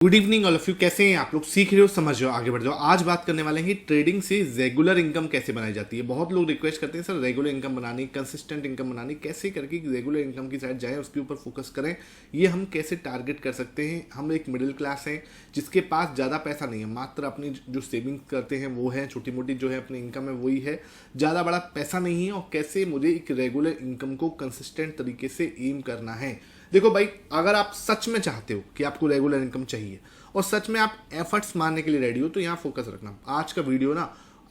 Good evening all of you. कैसे हैं आप लोग? सीख रहे हो, समझ रहे हो, आगे बढ़ जाओ। आज बात करने वाले हैं ट्रेडिंग से रेगुलर इनकम कैसे बनाई जाती है। बहुत लोग रिक्वेस्ट करते हैं सर रेगुलर इनकम बनानी, कंसिस्टेंट इनकम बनानी, कैसे करके रेगुलर इनकम की साइड जाए, उसके ऊपर फोकस करें। ये हम कैसे टारगेट कर सकते हैं। हम एक मिडिल क्लास हैं जिसके पास ज़्यादा पैसा नहीं है, मात्र अपनी जो सेविंग करते हैं वो है, छोटी मोटी जो है अपनी इनकम है वही है, ज़्यादा बड़ा पैसा नहीं है। और कैसे मुझे एक रेगुलर इनकम को कंसिस्टेंट तरीके से एम करना है। देखो भाई, अगर आप सच में चाहते हो कि आपको रेगुलर इनकम चाहिए और सच में आप एफर्ट्स मारने के लिए रेडी हो तो यहाँ फोकस रखना। आज का वीडियो ना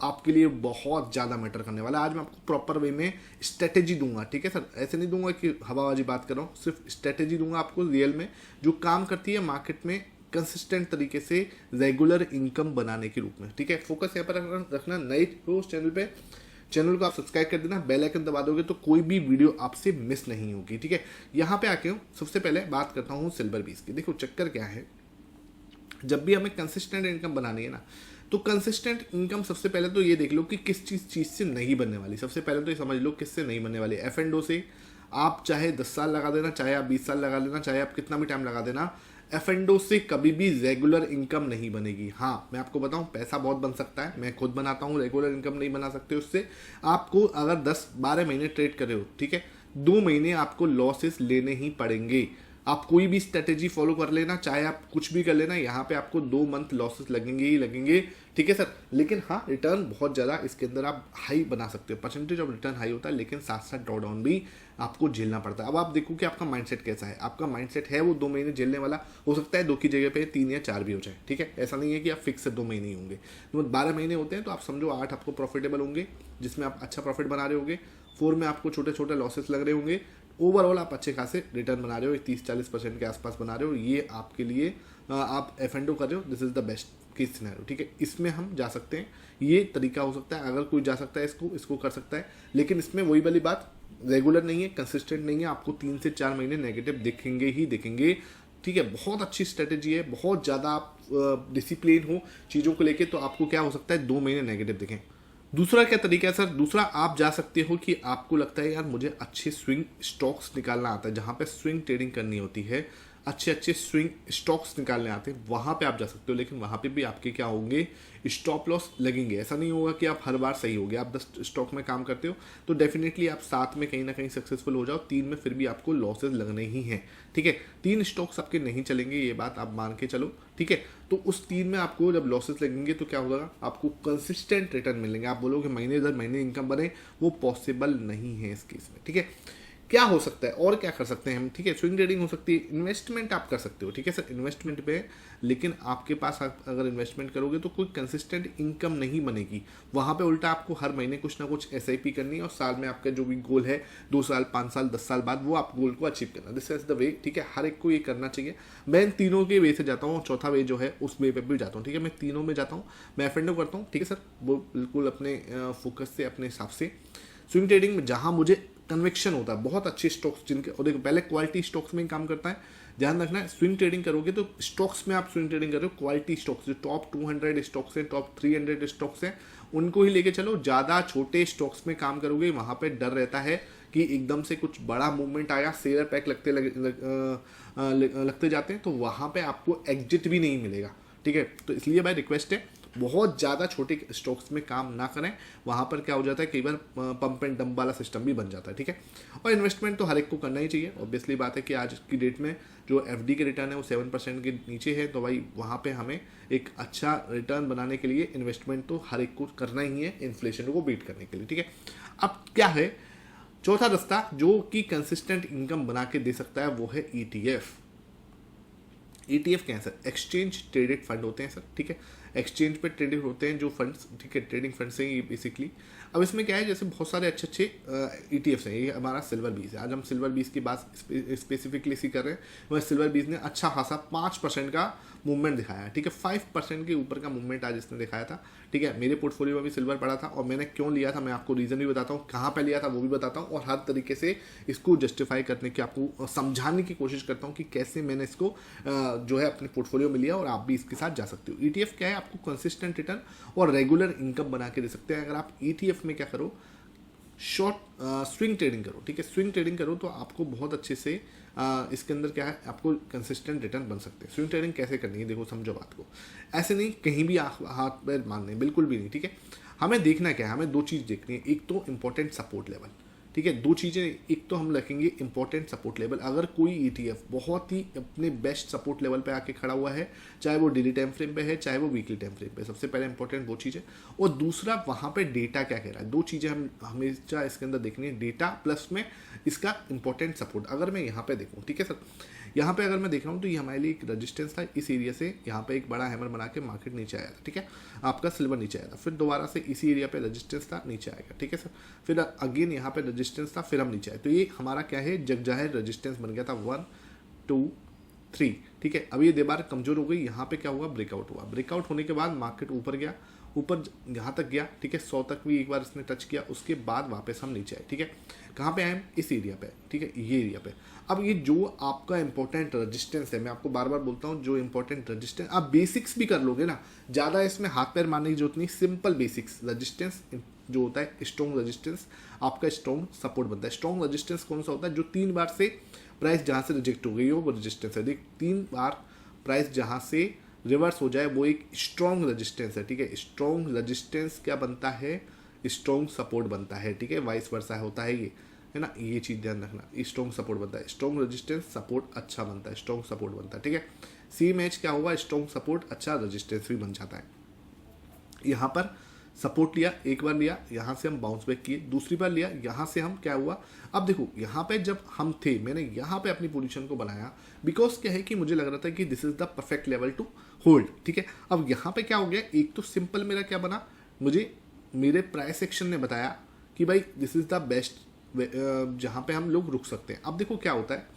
आपके लिए बहुत ज़्यादा मैटर करने वाला है। आज मैं आपको प्रॉपर वे में स्ट्रेटेजी दूंगा, ठीक है सर। ऐसे नहीं दूंगा कि हवाबाजी बात कर रहा हूँ, सिर्फ स्ट्रेटेजी दूंगा आपको रियल में, जो काम करती है मार्केट में कंसिस्टेंट तरीके से रेगुलर इनकम बनाने के रूप में, ठीक है। फोकस यहाँ पर रखना। नए हो उस चैनल पे, चैनल को आप सब्सक्राइब कर देना, बेल आइकन दबा दोगे तो कोई भी वीडियो आपसे मिस नहीं होगी, ठीक है। यहाँ पे आके हूँ, सबसे पहले बात करता हूँ सिल्वर बीज की। देखो चक्कर क्या है, जब भी हमें कंसिस्टेंट इनकम बनानी है ना, तो कंसिस्टेंट इनकम सबसे पहले तो ये देख लो कि किस चीज़ से नहीं बनने वाली। सबसे पहले तो ये समझ लो किससे नहीं बनने वाली। एफ एंड ओ से आप चाहे 10 साल लगा देना, चाहे आप 20 साल लगा लेना, चाहे आप कितना भी टाइम लगा देना, एफ एंड ओ से कभी भी रेगुलर इनकम नहीं बनेगी। हाँ, मैं आपको बताऊं, पैसा बहुत बन सकता है, मैं खुद बनाता हूँ, रेगुलर इनकम नहीं बना सकते उससे। आपको अगर 10-12 महीने ट्रेड करे हो, ठीक है, 2 महीने आपको लॉसेस लेने ही पड़ेंगे। आप कोई भी स्ट्रेटेजी फॉलो कर लेना, चाहे आप कुछ भी कर लेना, यहाँ पे आपको 2 मंथ लॉसेस लगेंगे ही लगेंगे, ठीक है सर। लेकिन हाँ, रिटर्न बहुत ज़्यादा इसके अंदर आप हाई बना सकते हो, परसेंटेज ऑफ रिटर्न हाई होता है, लेकिन साथ साथ ड्रॉडाउन भी आपको झेलना पड़ता है। अब आप देखो कि आपका माइंडसेट कैसा है। आपका माइंडसेट है वो 2 महीने झेलने वाला, हो सकता है 2 की जगह पे 3 या 4 भी हो जाए, ठीक है। ऐसा नहीं है कि आप फिक्स 2 महीने ही होंगे। तो 12 महीने होते हैं तो आप समझो 8 आपको प्रॉफिटेबल होंगे, जिसमें आप अच्छा प्रॉफिट बना रहे होंगे। 4 में आपको छोटे छोटे लॉसेस लग रहे होंगे। ओवरऑल आप अच्छे खासे रिटर्न बना रहे हो, 30-40% के आसपास बना रहे हो। ये आपके लिए आप एफ एंड ओ कर रहे हो, this is the best case scenario, ठीक है। इसमें हम जा सकते हैं, ये तरीका हो सकता है। अगर कोई जा सकता है इसको कर सकता है, लेकिन इसमें वही वाली बात, रेगुलर नहीं है, कंसिस्टेंट नहीं है। आपको 3 से 4 महीने नेगेटिव दिखेंगे ही दिखेंगे, ठीक है। बहुत अच्छी स्ट्रेटेजी है, बहुत ज़्यादा आप डिसिप्लिन हो चीज़ों को लेके, तो आपको क्या हो सकता है 2 महीने नेगेटिव दिखें। दूसरा क्या तरीका है सर? दूसरा आप जा सकते हो कि आपको लगता है यार मुझे अच्छे स्विंग स्टॉक्स निकालना आता है, जहाँ पे स्विंग ट्रेडिंग करनी होती है, अच्छे अच्छे स्विंग स्टॉक्स निकालने आते हैं, वहाँ पे आप जा सकते हो। लेकिन वहाँ पे भी आपके क्या होंगे, स्टॉप लॉस लगेंगे। ऐसा नहीं होगा कि आप हर बार सही होगे। आप 10 स्टॉक में काम करते हो तो डेफिनेटली आप 7 में कहीं ना कहीं सक्सेसफुल हो जाओ, 3 में फिर भी आपको लॉसेज लगने ही हैं, ठीक है। 3 स्टॉक्स आपके नहीं चलेंगे, ये बात आप मान के चलो, ठीक है। तो उस 3 में आपको जब लॉसेस लगेंगे तो क्या होगा, आपको कंसिस्टेंट रिटर्न मिलेंगे। आप बोलोगे महीने दर महीने इनकम बने, वो पॉसिबल नहीं है इस केस में, ठीक है। क्या हो सकता है और क्या कर सकते हैं हम, ठीक है। स्विंग ट्रेडिंग हो सकती है, इन्वेस्टमेंट आप कर सकते हो, ठीक है सर, इन्वेस्टमेंट पे। लेकिन आपके पास आप अगर इन्वेस्टमेंट करोगे तो कोई कंसिस्टेंट इनकम नहीं बनेगी। वहाँ पे उल्टा आपको हर महीने कुछ ना कुछ एसआईपी करनी है, और साल में आपका जो भी गोल है 2 साल 5 साल 10 साल बाद वो आप गोल को अचीव करना। दिस इज द वे, ठीक है। हर एक को ये करना चाहिए। मैं इन तीनों के वे से जाता हूँ, चौथा वे जो है उस वे पे भी जाता हूँ, ठीक है। मैं तीनों में जाता हूँ, मैं एफ एंड ओ करता हूँ, ठीक है सर, वो बिल्कुल अपने फोकस से, अपने हिसाब से। स्विंग ट्रेडिंग में जहां मुझे कन्विक्शन होता है, बहुत अच्छे स्टॉक्स जिनके, और देखो पहले क्वालिटी स्टॉक्स में ही काम करता है, ध्यान रखना है। स्विंग ट्रेडिंग करोगे तो स्टॉक्स में आप स्विंग ट्रेडिंग कर रहे हो, क्वालिटी स्टॉक्स, जो टॉप 200 स्टॉक्स हैं, टॉप 300 स्टॉक्स हैं, उनको ही लेके चलो। ज़्यादा छोटे स्टॉक्स में काम करोगे, वहाँ पे डर रहता है कि एकदम से कुछ बड़ा मूवमेंट आया, शेयर पैक लगते जाते हैं, तो वहाँ पे आपको एग्जिट भी नहीं मिलेगा, ठीक है। तो इसलिए भाई रिक्वेस्ट है, बहुत ज़्यादा छोटे स्टॉक्स में काम ना करें। वहाँ पर क्या हो जाता है, कई बार पंप एंड डंप वाला सिस्टम भी बन जाता है, ठीक है। और इन्वेस्टमेंट तो हर एक को करना ही चाहिए। ऑब्वियसली बात है कि आज की डेट में जो एफडी के रिटर्न है वो 7% के नीचे है, तो भाई वहाँ पे हमें एक अच्छा रिटर्न बनाने के लिए इन्वेस्टमेंट तो हर एक को करना ही है, इन्फ्लेशन को बीट करने के लिए, ठीक है। अब क्या है चौथा रास्ता जो कि कंसिस्टेंट इनकम बना के दे सकता है, वो है ईटीएफ। ईटीएफ क्या है सर? एक्सचेंज ट्रेडेड फंड होते हैं सर, ठीक है। एक्सचेंज पे ट्रेडेड होते हैं जो फंड्स, ठीक है, ट्रेडिंग फंड से ही बेसिकली। अब इसमें क्या है, जैसे बहुत सारे अच्छे अच्छे ईटीएफ्स हैं। ये हमारा सिल्वर बीज है, आज हम सिल्वर बीज की बात स्पेसिफिकली इसी कर रहे हैं। वह सिल्वर बीज ने अच्छा खासा 5% का मूवमेंट दिखाया है, ठीक है। 5% के ऊपर का मूवमेंट आज इसने दिखाया था, ठीक है। मेरे पोर्टफोलियो में भी सिल्वर पड़ा था, और मैंने क्यों लिया था मैं आपको रीज़न भी बताता हूँ, कहाँ पे लिया था वो भी बताता हूँ, और हर तरीके से इसको जस्टिफाई करने की, आपको समझाने की कोशिश करता हूँ कि कैसे मैंने इसको जो है अपने पोर्टफोलियो में लिया, और आप भी इसके साथ जा सकते हो। ईटीएफ क्या है, आपको कंसिस्टेंट रिटर्न और रेगुलर इनकम बना के दे सकते हैं। अगर आप ईटीएफ में क्या करो, शॉर्ट स्विंग ट्रेडिंग करो, ठीक है। स्विंग ट्रेडिंग करो तो आपको बहुत अच्छे से इसके अंदर क्या है, आपको कंसिस्टेंट रिटर्न बन सकते हैं। स्विंग ट्रेडिंग कैसे करनी है, देखो समझो बात को, ऐसे नहीं कहीं भी हाथ पैर मारने, बिल्कुल भी नहीं, ठीक है। हमें देखना क्या है, हमें दो चीज़ देखनी है, एक तो इंपॉर्टेंट सपोर्ट लेवल, ठीक है, दो चीज़ें, एक तो हम रखेंगे इंपॉर्टेंट सपोर्ट लेवल। अगर कोई ईटीएफ बहुत ही अपने बेस्ट सपोर्ट लेवल पे आके खड़ा हुआ है, चाहे वो डेली टाइम फ्रेम पे है, चाहे वो वीकली टाइम फ्रेम पे, सबसे पहले इंपॉर्टेंट वो चीज़ है। और दूसरा वहाँ पे डेटा क्या कह रहा है, दो चीज़ें हम हमेशा इसके अंदर देखनी है, डेटा प्लस में इसका इंपॉर्टेंट सपोर्ट। अगर मैं यहाँ पे देखूँ, ठीक है सर, यहाँ पे अगर मैं देख रहा हूँ तो ये हमारे लिए एक रजिस्टेंस था, इस एरिया से यहाँ पे एक बड़ा हैमर बना के मार्केट नीचे आया था, ठीक है, आपका सिल्वर नीचे आया था, फिर दोबारा से इसी एरिया पे रजिस्टेंस था, नीचे आएगा, ठीक है सर, फिर अगेन यहाँ पे रजिस्टेंस था, फिर हम नीचे आए, तो ये हमारा क्या है, जगजाहिर रजिस्टेंस बन गया था 1 2 3, ठीक है। अब ये दीवार कमजोर हो गई, यहाँ पे क्या हुआ, ब्रेकआउट हुआ, ब्रेकआउट होने के बाद मार्केट ऊपर गया, ऊपर यहाँ तक गया, ठीक है, 100 तक भी एक बार इसने टच किया, उसके बाद वापस हम नीचे आए, ठीक है। कहाँ पे आए, इस एरिया पे, ठीक है, ये एरिया पे। अब ये जो आपका इंपॉर्टेंट रजिस्टेंस है, मैं आपको बार बार बोलता हूँ, जो इंपॉर्टेंट रजिस्टेंस आप बेसिक्स भी कर लोगे ना, ज़्यादा इसमें हाथ पैर मारने की जरूरत नहीं, सिंपल बेसिक्स रजिस्टेंस जो होता है, स्ट्रॉन्ग रजिस्टेंस आपका स्ट्रॉन्ग सपोर्ट बनता है। स्ट्रॉन्ग रजिस्टेंस कौन सा होता है, जो 3 बार से प्राइस जहाँ से रिजेक्ट हो गई हो वो रजिस्टेंस है, देख 3 बार प्राइस जहाँ से रिवर्स हो जाए वो एक स्ट्रॉन्ग रजिस्टेंस है, ठीक है। स्ट्रॉन्ग रजिस्टेंस क्या बनता है, स्ट्रॉन्ग सपोर्ट बनता है, ठीक है, वाइस वर्सा होता है ये, है ना, ये चीज़ ध्यान रखना, स्ट्रॉन्ग सपोर्ट बनता है, स्ट्रॉन्ग रेजिस्टेंस सपोर्ट अच्छा बनता है, स्ट्रॉन्ग सपोर्ट बनता है, ठीक है। सी मैच क्या होगा, स्ट्रॉन्ग सपोर्ट अच्छा रेजिस्टेंस भी बन जाता है। यहाँ पर सपोर्ट लिया, एक बार लिया, यहाँ से हम बाउंस बैक किए, दूसरी बार लिया, यहाँ से हम क्या हुआ, अब देखो यहाँ पे जब हम थे, मैंने यहाँ पे अपनी पोजीशन को बनाया, बिकॉज क्या है कि मुझे लग रहा था कि this is the perfect level to hold, ठीक है। अब यहाँ पे क्या हो गया, एक तो सिंपल मेरा क्या बना, मुझे मेरे प्राइस एक्शन ने बताया कि भाई दिस इज द बेस्ट जहाँ पे हम लोग रुक सकते हैं। अब देखो क्या होता है,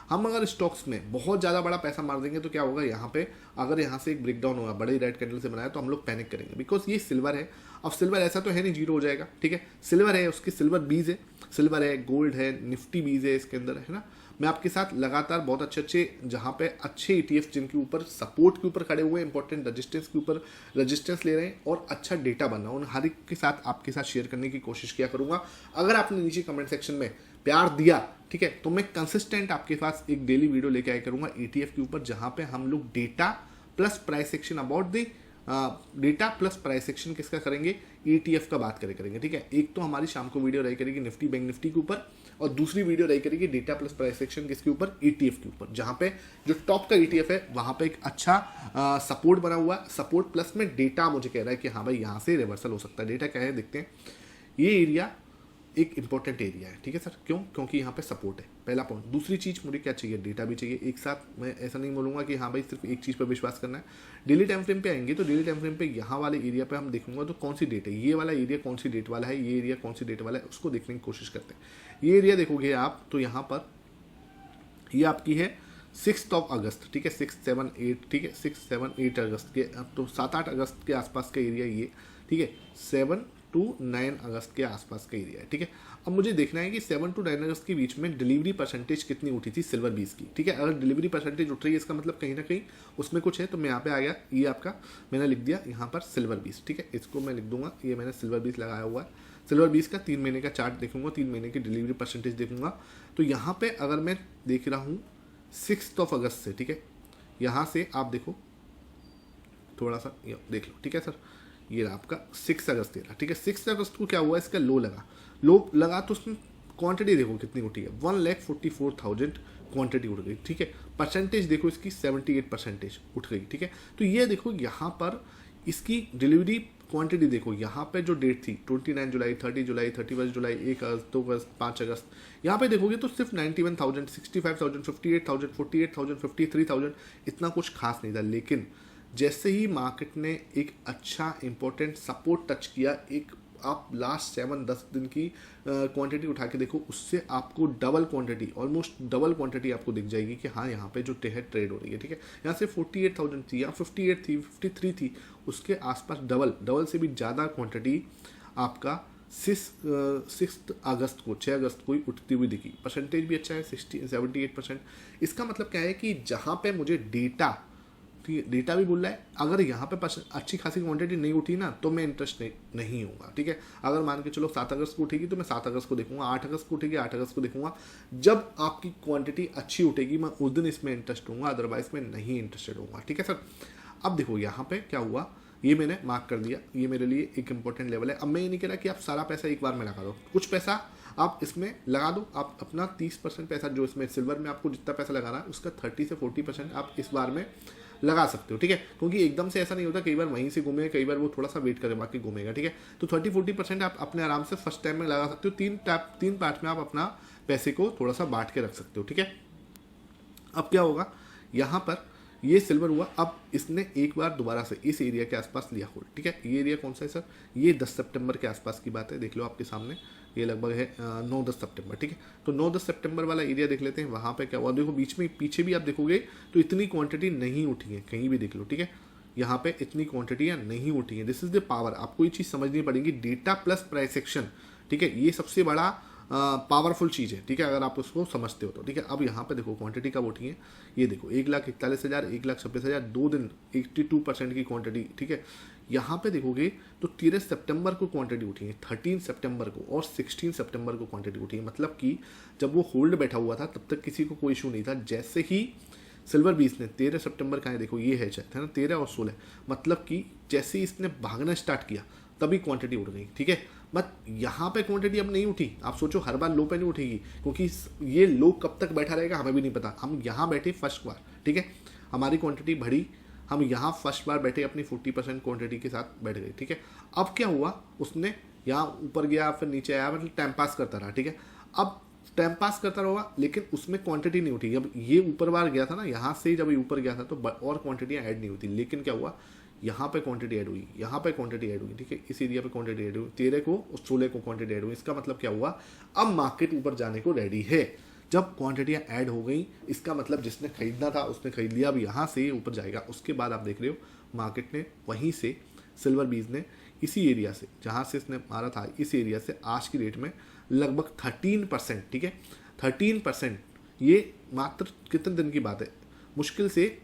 हम अगर स्टॉक्स में बहुत ज़्यादा बड़ा पैसा मार देंगे तो क्या होगा, यहाँ पे अगर यहाँ से एक ब्रेकडाउन होगा, बड़े रेड कैंडल से बनाया, तो हम लोग पैनिक करेंगे, बिकॉज ये सिल्वर है। अब सिल्वर ऐसा तो है नहीं जीरो हो जाएगा, ठीक है, सिल्वर है, उसकी सिल्वर बीज है, सिल्वर है, गोल्ड है, निफ्टी बीज है इसके अंदर, है ना। मैं आपके साथ लगातार बहुत अच्छे अच्छे जहाँ पे अच्छे ETF जिनके ऊपर सपोर्ट के ऊपर खड़े हुए हैं, इंपॉर्टेंट रजिस्टेंस के ऊपर रजिस्टेंस ले रहे हैं और अच्छा डेटा बन रहा है, उन हर एक के साथ आपके साथ शेयर करने की कोशिश किया करूँगा। अगर आपने नीचे कमेंट सेक्शन में प्यार दिया, ठीक है, तो मैं कंसिस्टेंट आपके पास एक डेली वीडियो लेके आया करूँगा ETF के ऊपर, जहाँ पे हम लोग data plus price action about the data plus price action किसका करेंगे, ETF का बात करेंगे, ठीक है। एक तो हमारी शाम को वीडियो रही करेगी निफ्टी बैंक निफ्टी के ऊपर, और दूसरी वीडियो रही करेगी डेटा प्लस प्राइस एक्शन किसके ऊपर, ETF के ऊपर, जहाँ पे जो टॉप का ETF है वहाँ पे एक अच्छा सपोर्ट बना हुआ है, सपोर्ट प्लस में डेटा मुझे कह रहा है कि हाँ भाई यहाँ से रिवर्सल हो सकता है। डेटा क्या है देखते हैं, ये एरिया एक इंपॉर्टेंट एरिया है, ठीक है सर, क्यों, क्योंकि यहाँ पे सपोर्ट है, पहला पॉइंट। दूसरी चीज़ मुझे क्या चाहिए, डेटा भी चाहिए एक साथ। मैं ऐसा नहीं बोलूँगा कि हाँ भाई सिर्फ एक चीज़ पर विश्वास करना है। डेली टाइम फ्रेम पे आएंगे तो डेली टाइम फ्रेम पे यहाँ वाले एरिया पे हम देखूंगा तो कौन सी डेट है, ये वाला एरिया कौन सी डेट वाला है, ये एरिया कौन सी डेट वाला है, उसको देखने की कोशिश करते हैं। ये एरिया देखोगे आप तो यहाँ पर ये आपकी है 6 अगस्त, ठीक है, 6, 7, 8, ठीक है, 6, 7, 8 अगस्त के, तो 7-8 अगस्त के आसपास का एरिया ये, ठीक है, 7 to 9 अगस्त के आसपास का एरिया है, ठीक है। अब मुझे देखना है कि 7 to 9 अगस्त के बीच में डिलीवरी परसेंटेज कितनी उठी थी सिल्वर बीस की, ठीक है। अगर डिलीवरी परसेंटेज उठ रही है इसका मतलब कहीं ना कहीं उसमें कुछ है, तो मैं यहाँ पे आ गया, ये आपका मैंने लिख दिया यहाँ पर सिल्वर बीस, ठीक है, इसको मैं लिख दूंगा, ये मैंने सिल्वर बीस लगाया हुआ है। सिल्वर बीस का 3 महीने का चार्ट देखूंगा, 3 महीने की डिलीवरी परसेंटेज देखूंगा, तो यहाँ पे अगर मैं देख रहा हूँ 6 अगस्त से, ठीक है, यहाँ से आप देखो थोड़ा सा देख लो, ठीक है सर, ये रहा आपका 6 अगस्त ये रहा, ठीक है। 6 अगस्त को क्या हुआ, इसका लो लगा तो उसमें क्वांटिटी देखो कितनी उठी है, 1,44,000 क्वांटिटी उठ गई, ठीक है। परसेंटेज देखो इसकी 78% उठ गई, ठीक है। तो ये देखो यहाँ पर इसकी डिलीवरी क्वांटिटी देखो, यहाँ पे जो डेट थी 29 जुलाई, 30 जुलाई, 31 जुलाई, 1 अगस्त, 2 अगस्त, 5 अगस्त, यहाँ पे देखोगे तो सिर्फ 91,000, 65,000, 58,000, 48,000, 53,000, इतना कुछ खास नहीं था। लेकिन जैसे ही मार्केट ने एक अच्छा इंपॉर्टेंट सपोर्ट टच किया, एक आप लास्ट 7-10 दिन की क्वांटिटी उठा के देखो, उससे आपको double quantity, almost double quantity आपको दिख जाएगी कि हाँ यहाँ पे जो ट्रेड हो रही है, ठीक है। यहाँ से 48,000 थी, यहाँ 58 थी, 53 थी, उसके आसपास डबल से भी ज़्यादा क्वांटिटी आपका 6 अगस्त को, 6 अगस्त को ही उठती हुई दिखी। परसेंटेज भी अच्छा है, 78%। इसका मतलब क्या है कि जहाँ पे मुझे डेटा, डेटा भी बोल रहा है अगर यहाँ पे अच्छी खासी क्वांटिटी नहीं उठी ना तो मैं इंटरेस्ट नहीं होगा, ठीक है। अगर मान के चलो 7 अगस्त को उठेगी तो मैं 7 अगस्त को देखूंगा, 8 अगस्त को उठेगी 8 अगस्त को देखूंगा। जब आपकी क्वांटिटी अच्छी उठेगी मैं उस दिन इसमें इंटरेस्ट होऊंगा, अदरवाइज मैं नहीं इंटरेस्टेड होऊंगा, ठीक है सर। अब देखो यहाँ पे क्या हुआ, ये मैंने मार्क कर दिया, ये मेरे लिए एक इंपॉर्टेंट लेवल है। अब मैं ये नहीं कह रहा कि आप सारा पैसा एक बार में लगा दो, कुछ पैसा आप इसमें लगा दो। आप अपना 30% पैसा जो इसमें सिल्वर में आपको जितना पैसा लगाना है उसका 30 से 40% आप इस बार में लगा सकते हो, ठीक है। क्योंकि एकदम से ऐसा नहीं होता, कई बार वहीं से घूमेगा, कई बार वो थोड़ा सा वेट करे बाकी घूमेगा, ठीक है। तो 30-40% आप अपने आराम से फर्स्ट टाइम में लगा सकते हो। तीन पार्ट में आप अपना पैसे को थोड़ा सा बांट के रख सकते हो, ठीक है। अब क्या होगा, यहाँ पर ये सिल्वर हुआ। अब इसने एक बार दोबारा से इस एरिया के आसपास लिया होल्ड, ठीक है। ये एरिया कौन सा है सर, ये 10 सितंबर के आसपास की बात है, देख लो आपके सामने, ये लगभग है 9-10 सितंबर, ठीक है। तो 9-10 सितंबर वाला एरिया देख लेते हैं। वहाँ पे क्या हुआ, देखो बीच में पीछे भी आप देखोगे तो इतनी क्वांटिटी नहीं उठी है, कहीं भी देख लो, ठीक है। यहाँ पे इतनी क्वांटिटियाँ नहीं उठी हैं। This is the power. आपको ये चीज़ समझनी पड़ेगी, डेटा प्लस प्राइस एक्शन, ठीक है, ये सबसे बड़ा पावरफुल चीज़ है, ठीक है, अगर आप उसको समझते हो तो, ठीक है। अब यहाँ पे देखो क्वांटिटी कब उठी है, ये देखो 1,41,000, 1,26,000, 2 दिन 82% की क्वांटिटी, ठीक है। यहाँ पे देखोगे तो 13 सितंबर को क्वांटिटी उठी है, 13 सितंबर को, और 16 सितंबर को क्वांटिटी उठी है। मतलब कि जब वो होल्ड बैठा हुआ था तब तक किसी को कोई इशू नहीं था। जैसे ही सिल्वर बीस ने 13 सितंबर का है, देखो ये है ना 13 और 16, मतलब कि जैसे ही इसने भागना स्टार्ट किया तभी क्वांटिटी उठ गई, ठीक है। बट यहाँ पे क्वांटिटी अब नहीं उठी। आप सोचो हर बार लो पे नहीं उठेगी, क्योंकि ये लो कब तक बैठा रहेगा हमें भी नहीं पता। हम यहाँ बैठे फर्स्ट बार, ठीक है, हमारी क्वांटिटी बढ़ी, हम यहाँ फर्स्ट बार बैठे अपनी 40% क्वांटिटी के साथ बैठ गए, ठीक है। अब क्या हुआ, उसने यहाँ ऊपर गया फिर नीचे आया, मतलब टाइम पास करता रहा, ठीक है। अब टाइम पास करता रहा लेकिन उसमें क्वांटिटी नहीं उठी। अब ये ऊपर बार गया था ना, यहाँ से जब ये ऊपर गया था तो और क्वांटिटियाँ ऐड नहीं होती, लेकिन क्या हुआ, यहाँ पे क्वांटिटी ऐड हुई, यहाँ पे क्वांटिटी ऐड हुई, ठीक है। इस एरिया पे क्वांटिटी ऐड हुई, 13 को और 16 को क्वांटिटी ऐड हुई। इसका मतलब क्या हुआ, अब मार्केट ऊपर जाने को रेडी है। जब क्वांटिटियाँ ऐड हो गई इसका मतलब जिसने खरीदना था उसने खरीद लिया, अब यहाँ से ऊपर जाएगा। उसके बाद आप देख रहे हो मार्केट ने वहीं से सिल्वर बीज ने इसी एरिया से जहाँ से इसने मारा था, इस एरिया से आज की डेट में लगभग 13%, ठीक है, 13%। ये मात्र कितने दिन की बात है, मुश्किल से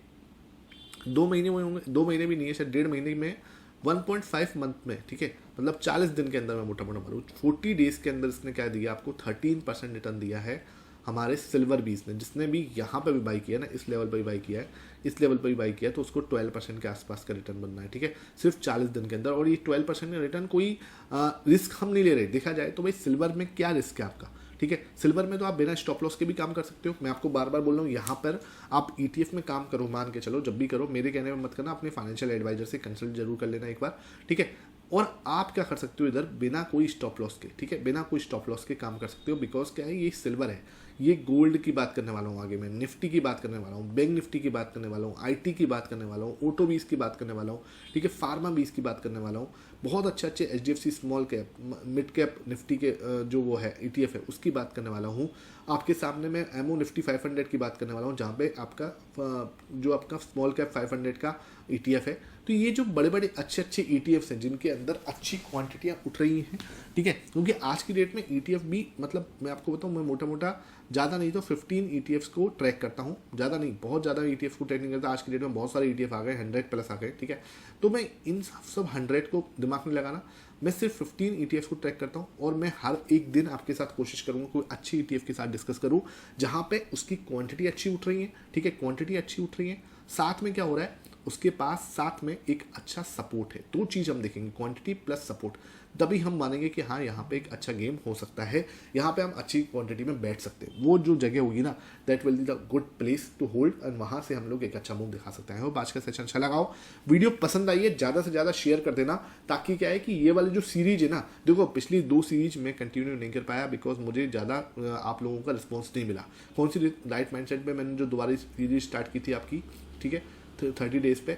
2 महीने में होंगे, 2 महीने भी नहीं है शायद, 1.5 महीने में, 1.5 मंथ में, ठीक है, मतलब 40 दिन के अंदर मैं मोटा मोटा मारूँ, 40 डेज के अंदर इसने क्या दिया आपको, 13% रिटर्न दिया है हमारे सिल्वर बीज ने। जिसने भी यहाँ पे भी बाई किया ना, इस लेवल पर भी बाई किया है, इस लेवल पर भी बाई किया है, तो उसको 12% के आसपास का रिटर्न बनना है, ठीक है, सिर्फ 40 दिन के अंदर। और ये 12% का रिटर्न कोई रिस्क हम नहीं ले रहे। देखा जाए तो भाई सिल्वर में क्या रिस्क है आपका, ठीक है। सिल्वर में तो आप बिना स्टॉप लॉस के भी काम कर सकते हो। मैं आपको बार बार बोल रहा हूँ, यहाँ पर आप ETF में काम करो, मान के चलो, जब भी करो मेरे कहने में मत करना, अपने फाइनेंशियल एडवाइजर से कंसल्ट जरूर कर लेना एक बार, ठीक है। और आप क्या कर सकते हो इधर, बिना कोई स्टॉप लॉस के, ठीक है, बिना कोई स्टॉप लॉस के काम कर सकते हो। बिकॉज क्या है, ये सिल्वर है, ये गोल्ड की बात करने वाला हूँ, आगे मैं निफ्टी की बात करने वाला हूँ, बैंक निफ्टी की बात करने वाला हूँ, IT की बात करने वाला हूँ, ऑटो बीस की बात करने वाला हूँ, ठीक है, फार्मा बीस की बात करने वाला हूँ। बहुत अच्छे HDFC small cap, mid cap Nifty के जो वो है ETF है उसकी बात करने वाला हूँ। आपके सामने मैं एमओ निफ्टी 500 की बात करने वाला हूँ, जहाँ पे आपका जो आपका स्मॉल कैप 500 का ETF है। तो ये जो बड़े बड़े अच्छे ETFs हैं जिनके अंदर अच्छी क्वांटिटियाँ उठ रही हैं, ठीक है, क्योंकि आज की डेट में ETF भी, मतलब मैं आपको बताऊँ, मैं मोटा मोटा ज़्यादा नहीं तो 15 ETFs को ट्रैक करता हूँ, ज़्यादा नहीं, बहुत ज़्यादा ETF को ट्रैक नहीं करता। आज की डेट में बहुत सारे ETF आ गए, 100 प्लस आ गए, ठीक है। तो मैं इन सब 100 को दिमाग में लगाना, मैं सिर्फ 15 ETFs को ट्रैक करता हूँ, और मैं हर एक दिन आपके साथ कोशिश करूँगा कोई अच्छी ETF के साथ डिस्कस करूँ जहाँ पे उसकी क्वांटिटी अच्छी उठ रही है, ठीक है, क्वांटिटी अच्छी उठ रही है, साथ में क्या हो रहा है, उसके पास साथ में एक अच्छा सपोर्ट है। 2 चीज़ हम देखेंगे, क्वांटिटी प्लस सपोर्ट, तभी हम मानेंगे कि हाँ यहाँ पे एक अच्छा गेम हो सकता है, यहाँ पे हम अच्छी क्वांटिटी में बैठ सकते हैं। वो जो जगह होगी ना, that will be the good place to hold, और वहाँ से हम लोग एक अच्छा मूव दिखा सकते हैं। आज का सेशन अच्छा लगा हो, वीडियो पसंद आई है, ज़्यादा से ज़्यादा शेयर कर देना, ताकि क्या है कि ये वाली जो सीरीज है ना, देखो पिछली 2 सीरीज में कंटिन्यू नहीं कर पाया बिकॉज मुझे ज़्यादा आप लोगों का रिस्पॉन्स नहीं मिला। कौन सी राइट माइंडसेट पे मैंने जो दोबारा सीरीज स्टार्ट की थी आपकी, ठीक है, 30 डेज पे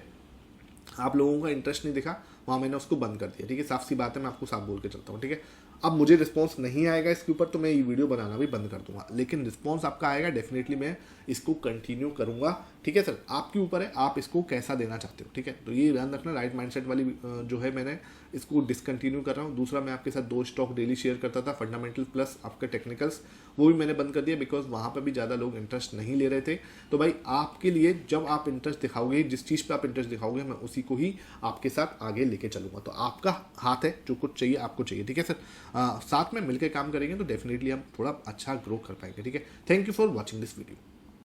आप लोगों का इंटरेस्ट नहीं दिखा, वहाँ मैंने उसको बंद कर दिया, ठीक है, साफ सी बात है, मैं आपको साफ बोल के चलता हूँ, ठीक है। अब मुझे रिस्पॉन्स नहीं आएगा इसके ऊपर तो मैं ये वीडियो बनाना भी बंद कर दूंगा, लेकिन रिस्पॉन्स आपका आएगा डेफिनेटली मैं इसको कंटिन्यू करूंगा। ठीक है सर, आपके ऊपर है आप इसको कैसा देना चाहते हो। ठीक है, तो ये ध्यान रखना, राइट माइंडसेट वाली जो है मैंने इसको डिसकंटिन्यू कर रहा हूँ। दूसरा, मैं आपके साथ 2 स्टॉक डेली शेयर करता था, फंडामेंटल प्लस आपके टेक्निकल्स, वो भी मैंने बंद कर दिया बिकॉज वहाँ पर भी ज़्यादा लोग इंटरेस्ट नहीं ले रहे थे। तो भाई आपके लिए जब आप इंटरेस्ट दिखाओगे, जिस चीज़ पे आप इंटरेस्ट दिखाओगे, मैं उसी को ही आपके साथ आगे लेके चलूँगा। तो आपका हाथ है, जो कुछ चाहिए आपको चाहिए। ठीक है सर, साथ में मिलकर काम करेंगे तो डेफिनेटली हम थोड़ा अच्छा ग्रो कर पाएंगे। ठीक है, thank you for watching this video.